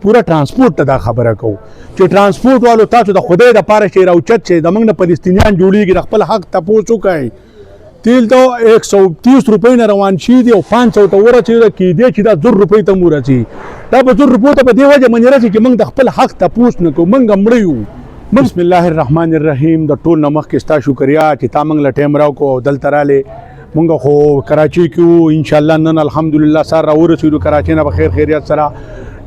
پورا ترانسپورت ته دا خبره کوو چې ترانسپورت والو تاسو د خدای د پاره چې راوچت چې زمونږ نه فلسطینیان جوړېږي د خپل حق تپوس وکړئ. تیل ته 130 روپۍ نه روان شي دي او 500 ته ورسېده کېدی چې دا 1000 روپۍ ته مو رسي. دا په 1000 روپیو ته په دې وجه باندې رسي چې موږ د خپل حق تپوس نه کوو، موږ مړه یو. بسم الله الرحمن الرحیم. د ټول نه مخکې ستا شکریا چې تا موږ له ټایم راوکړو او دلته رالې. موږ خو کراچۍ کې وو، انشاءالله نن الحمدلله سهار راورسېدو کراچۍ نه په خیر خیریت سره.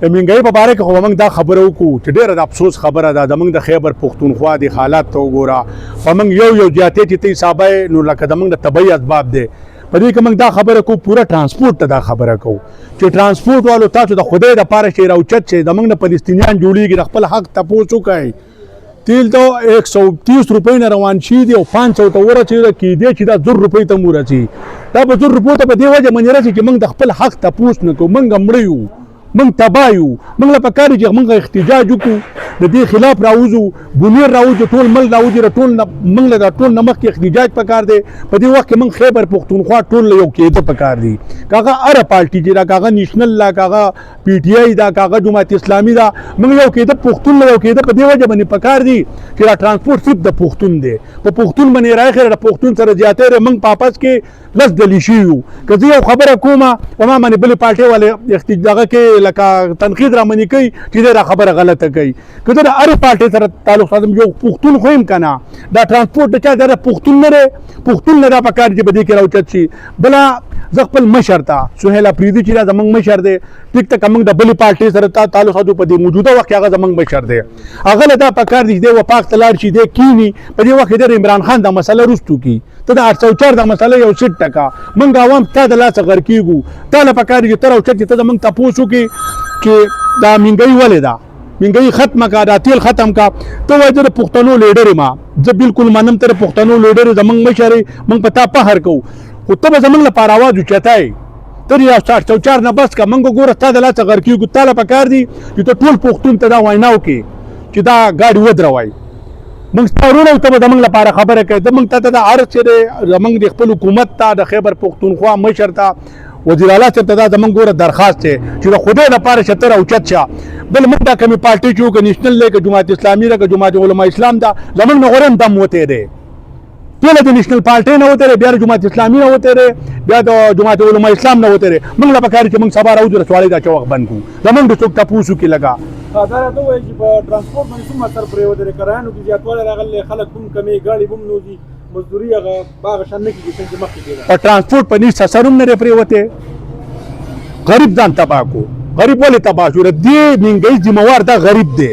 د مهنګۍ په باره کې خو موږ دا خبره وکړو چې ډېره د افسوس خبره ده زموږ د خیبر پښتونخوا د حالات ته وګوره. په موږ یو زیاتې چې ته حسابه نو لکه زموږ د طبعي اسباب دی. په دې کې موږ دا خبره کوو پورا ترانسپورت ته دا خبره کوو چې ترانسپورت والو تاسو د خدای د پاره چې راوچت چې زموږ نه فلسطینیان جوړېږي د خپل حق تپوس وکړئ. تیل ته 130 روپۍ نه روان شي دي او 500 ته ورسېده کېدی چې دا 1000 روپۍ ته مو رسي. دا په 1000 روپیو ته په دې وجه باندې رسي چې موږ د خپل حق تپوس نه کوو، موږ مړه یو، موږ تباه یو. موږ له پکار دي چې موږ احتجاج وکړو، د دې خلاف راوځو، بنیر راوځو، ټول ملک راوځي، ټول موږ له ټول نه مخکې احتجاج پکار دی. په دې وخت کې موږ خیبر پښتونخوا ټول له یو کېده پکار دي. کاغه هره پارټي چې دا کاغه نیشنل دا کاغه پی ټی آی دا کاغه جماعت اسلامي دا موږ یو کېده پښتون له یو کېده په دې وجه باندې پکار دي چې دا ترانسپورت صرف د پښتون دی. په پښتون باندې راخره د پښتون سره زیاتې موږ په آپس کې لس دلی شو. که زه یو خبره کومه په ما باندې بلې پارټۍ والے احتجاج کې لکه تنقید را منې کوي چې دا خبره غلطه کوي. که زه د هرې پارټۍ سره تعلق ساتم یو پښتون خو یم که نه، دا ترانسپورت د چا د پښتون نه دی، پښتون نه دا پکار چې په دې کې راوچت شي. بله زه خپل مشر ته سهیل اپریدي چې دا زموږ مشر دی، ټیک ته که موږ د بلې پارټۍ سره تعلق ساتو په دې موجوده وخت کې هغه زموږ مشر دی، هغه له دا پکار دي چې دی وفاق ته لاړ شي، دی کینی په دې وخت کې د عمران خان دا مسله رستو کړي. ته د 804 دا مسله یو 60% موږ عوام تا د لاسه غر کېږو. تا له پکار دي چې ته راوچت چې ته زموږ تپوس وکړې چې دا مهنګۍ ولې ده، مهنګۍ ختمه کا، دا تیل ختم کا. ته وایې زه د پښتنو لیډر یم، زه بالکل منم ته د پښتنو لیډر زموږ مشر یې، موږ په تا فخر کوو. خو ته به زموږ لپاره آواز اوچتای. ته د 804 نه بس که موږ ګوره ستا د لاسه غر کېږو. تا له پکار دي چې ته ټول پښتون ته دا وینا وکړې چې دا ګاډي ودروئ. موږ ستا ورونه ته به زموږ لپاره خبره کوي. موږ ته د هر څه دی زموږ د خپل حکومت ته، د خیبر پښتونخوا مشر ته، وزیر اعلی صاحب ته دا زموږ ګوره درخواست دی چې د خدای لپاره چې ته راوچت شه. بل موږ دا کومې پارټۍ چې وکړو، نیشنل دی که جماعت اسلامي ده که جماعت علما اسلام ده، زموږ نه غوره هم دم وتی دی. ټوله د نیشنل پارټۍ نه وتی دی، بیا د جماعت اسلامي نه وتی دی، بیا د جماعت علما اسلام نه وتی دی. موږ له پکار چې موږ سبا راوځو د سوالۍ دا چوک بند کړو، زموږ د څوک تپوس وکړي. لږه دا راته ووایي چې په ټرانسپورټ باندې څومره اثر پرېوتی دی، کرایانو کې زیاتوالی راغلی، خلک هم کمې، ګاډي هم نوځي، مزدوري هغه هغه شان نه کېږي څنګه چې مخکې کېده. په ټرانسپورټ په هېڅ اثر هم نه دی پرېوتی. غریب ځان تباه کو. غریب ولې تباه شو؟ د دې مهنګۍ ذمهوار دا غریب دی.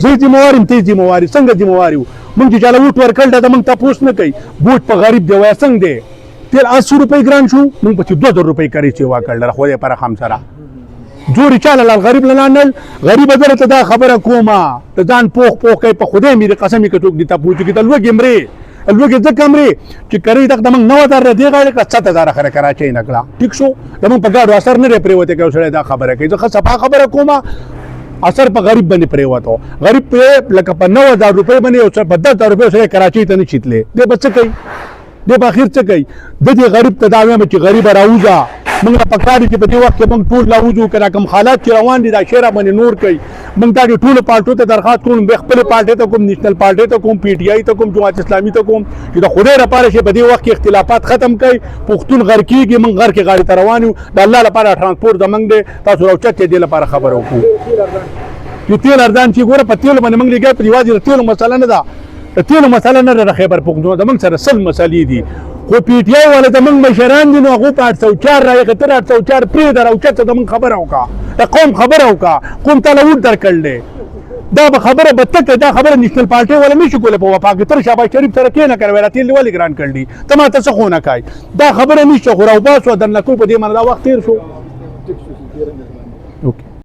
زه ذمهوار یم، ته ذمهوار یې. څنګه ذمهوار یو؟ موږ چې چاله ووټ ورکړل دا موږ تپوس نه کوي. بوټ په غریب دی وایه څنګه دی؟ تیل 800 روپۍ ګران شو، موږ پسې 2000 روپۍ کرې سیوا کړل خدای په رحم سره. جوړې چاله لال غریب له لانل. غریبه زه درته دا خبره کومه، ته ځان پوخ کوي. په خدای مې د قسم یې که څوک دې تپوس وکړي ته لوږې مرې، لوږې ځکه مرې چې کرۍ دغه د موږ 9000 دې غاړې کړه 7000 خره کراچۍ نه کړه. ټیک شو، د موږ په ګاډو اثر نه دی پرېوتی که یو سړی دا خبره کوي. زه ښه صفا خبره کومه، اثر په غریب باندې پرېوتو. غریب پرې لکه په 9000 روپۍ باندې یو په 10000 روپۍ سړی کراچۍ ته نه شي تللی. دی به څه کوي؟ دی به اخر څه کوي؟ د دې غریب ته دا وایم چې غریبه راوځه. موږ له پکار دي چې په دې وخت کې موږ ټول راوځو، که دا کوم حالات چې روان دي دا شی را باندې نور کوي. موږ دا د ټولو پارټیو ته درخواست کوم، خپلې پارټۍ ته کوم، نیشنل پارټۍ ته کوم، پی ټي آی ته کوم، جماعت اسلامي ته کوم چې د خدای لپاره چې په دې وخت کې اختلافات ختم کړي. پښتون غر کېږي، موږ غر کې غاړې ته روان یو. د الله لپاره ترانسپورټ زموږ دی، تاسو راوچت چې دې لپاره خبره وکړو. چې تیل ارزان چې ګوره په تیلو باندې موږ لګیا، په یوازې د تیلو مسله نه ده، د تیلو مسله نه ده. د خیبر پښتونخوا زموږ سره 100 مسلې دي. خو پی ټي آی والا زموږ مشران دي، نو هغو په 804 راغی. ته 804 پرېږده، راوچت ته زموږ خبره وکړه، د قوم خبره وکړه. قوم ته له ووټ درکړل دی. دا به خبره به ته کوې، دا خبره نیشنل پارټۍ والا نه شي کولی. په وفاق کې تر شهباز شریف سره کېنه که ویله تیل دې ولې ګران کړل دي، ته ما ته څه خو نه کوې. دا خبره نشته. خو راوباسو دننه کوو په دې باندې دا وخت تېر شو.